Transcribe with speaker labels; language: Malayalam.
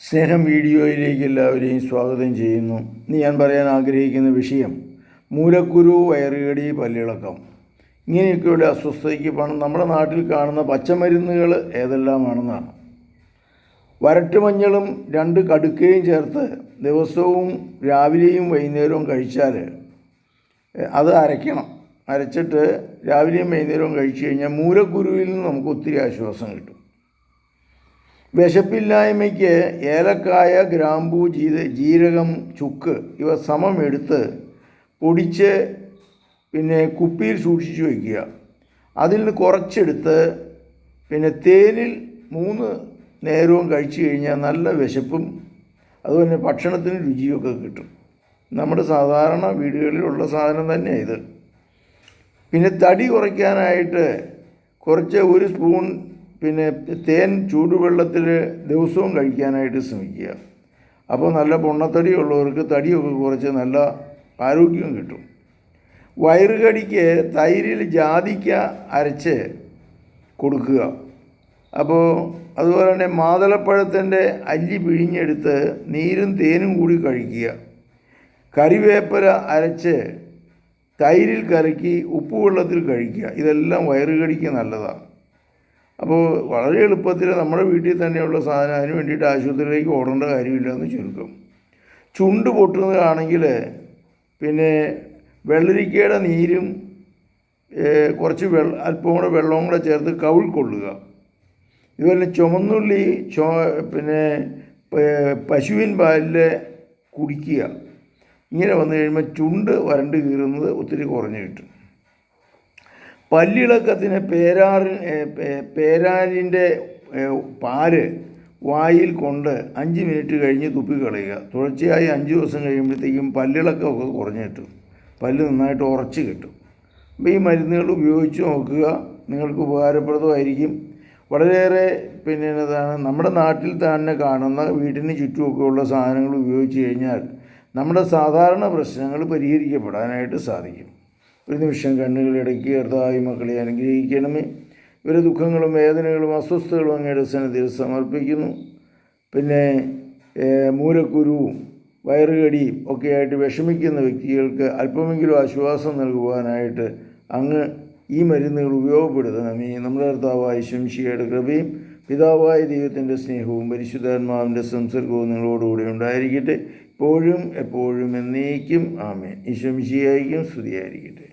Speaker 1: സ്നേഹം വീഡിയോയിലേക്ക് എല്ലാവരെയും സ്വാഗതം ചെയ്യുന്നു. ഇന്ന് ഞാൻ പറയാൻ ആഗ്രഹിക്കുന്ന വിഷയം മൂലക്കുരു, വയറുകടി, പല്ലിളക്കം ഇങ്ങനെയൊക്കെയുള്ള അസ്വസ്ഥതയ്ക്ക് നമ്മുടെ നാട്ടിൽ കാണുന്ന പച്ചമരുന്നുകൾ ഏതെല്ലാമാണെന്നാണ്. വരട്ടുമഞ്ഞളും 2 കടുക്കയും ചേർത്ത് ദിവസവും രാവിലെയും വൈകുന്നേരവും കഴിച്ചാൽ അത് അരച്ചിട്ട് രാവിലെയും വൈകുന്നേരവും കഴിച്ചു കഴിഞ്ഞാൽ മൂലക്കുരുവിൽ നിന്ന് നമുക്ക് ഒത്തിരി ആശ്വാസം കിട്ടും. വിശപ്പില്ലായ്മയ്ക്ക് ഏലക്കായ, ഗ്രാമ്പൂ, ജീരകം, ചുക്ക് ഇവ സമം എടുത്ത് പൊടിച്ച് കുപ്പിയിൽ സൂക്ഷിച്ചു വയ്ക്കുക. അതിൽ നിന്ന് കുറച്ചെടുത്ത് തേനിൽ 3 നേരവും കഴിച്ചു കഴിഞ്ഞാൽ നല്ല വിശപ്പും അതുപോലെ ഭക്ഷണത്തിന് രുചിയൊക്കെ കിട്ടും. നമ്മുടെ സാധാരണ വീടുകളിലുള്ള സാധനം തന്നെയാണ് ഇത്. തടി കുറയ്ക്കാനായിട്ട് കുറച്ച് 1 സ്പൂൺ തേൻ ചൂടുവെള്ളത്തിൽ ദിവസവും കഴിക്കാനായിട്ട് ശ്രമിക്കുക. അപ്പോൾ നല്ല പൊണ്ണത്തടി ഉള്ളവർക്ക് തടിയൊക്കെ കുറച്ച് നല്ല ആരോഗ്യം കിട്ടും. വയറുകടിക്ക് തൈരിൽ ജാതിക്ക അരച്ച് കൊടുക്കുക. അപ്പോൾ അതുപോലെ തന്നെ മാതളപ്പഴത്തിൻ്റെ അല്ലി പിഴിഞ്ഞെടുത്ത് നീരും തേനും കൂടി കഴിക്കുക. കറിവേപ്പില അരച്ച് തൈരിൽ കലക്കി ഉപ്പുവെള്ളത്തിൽ കഴിക്കുക. ഇതെല്ലാം വയറുകടിക്ക് നല്ലതാണ്. അപ്പോൾ വളരെ എളുപ്പത്തിൽ നമ്മുടെ വീട്ടിൽ തന്നെയുള്ള സാധനം, അതിന് വേണ്ടിയിട്ട് ആശുപത്രിയിലേക്ക് ഓടേണ്ട കാര്യമില്ല എന്ന് ചുരുക്കം. ചുണ്ട് പൊട്ടുന്നതാണെങ്കിൽ വെള്ളരിക്കയുടെ നീരും കുറച്ച് അല്പം കൂടെ വെള്ളവും കൂടെ ചേർത്ത് കവിൾ കൊള്ളുക. ഇതുപോലെ ചുമന്നുള്ളി പശുവിൻ പാലിൽ കുടിക്കുക. ഇങ്ങനെ വന്നു കഴിയുമ്പോൾ ചുണ്ട് വരണ്ട് കീറുന്നത് ഒത്തിരി കുറഞ്ഞു കിട്ടും. പല്ലിളക്കത്തിന് പേരാലിൻ്റെ പാല് വായിൽ കൊണ്ട് 5 മിനിറ്റ് കഴിഞ്ഞ് തുപ്പിക്കളയുക. തുടർച്ചയായി 5 ദിവസം കഴിയുമ്പോഴത്തേക്കും പല്ലിളക്കമൊക്കെ കുറഞ്ഞ് കിട്ടും. പല്ല് നന്നായിട്ട് ഉറച്ച് കിട്ടും. അപ്പോൾ ഈ മരുന്നുകൾ ഉപയോഗിച്ച് നോക്കുക, നിങ്ങൾക്ക് ഉപകാരപ്രദമായിരിക്കും. വളരെയേറെ നമ്മുടെ നാട്ടിൽ തന്നെ കാണുന്ന വീടിന് ചുറ്റുമൊക്കെയുള്ള സാധനങ്ങൾ ഉപയോഗിച്ച് കഴിഞ്ഞാൽ നമ്മുടെ സാധാരണ പ്രശ്നങ്ങൾ പരിഹരിക്കപ്പെടാനായിട്ട് സാധിക്കും. ഒരു നിമിഷം കണ്ണുകൾ ഇടയ്ക്ക് കർത്താവേ മക്കളെ അനുഗ്രഹിക്കണമേ. ഇവരുടെ ദുഃഖങ്ങളും വേദനകളും അസ്വസ്ഥതകളും അങ്ങയുടെ സന്നിധിയിൽ സമർപ്പിക്കുന്നു. മൂലക്കുരുവും വയറുകടിയും ഒക്കെയായിട്ട് വിഷമിക്കുന്ന വ്യക്തികൾക്ക് അല്പമെങ്കിലും ആശ്വാസം നൽകുവാനായിട്ട് അങ്ങ് ഈ മരുന്നുകൾ ഉപയോഗപ്പെടുത്തണമേ. നമ്മുടെ കർത്താവായ ശംശിയുടെ കൃപയും പിതാവായ ദൈവത്തിൻ്റെ സ്നേഹവും പരിശുദ്ധാത്മാവിൻ്റെ സംസർഗവും നിങ്ങളോടുകൂടി ഉണ്ടായിരിക്കട്ടെ, ഇപ്പോഴും എപ്പോഴും എന്നേക്കും. ആമേൻ. ഈ ശംശിയായിരിക്കും സ്തുതിയായിരിക്കട്ടെ.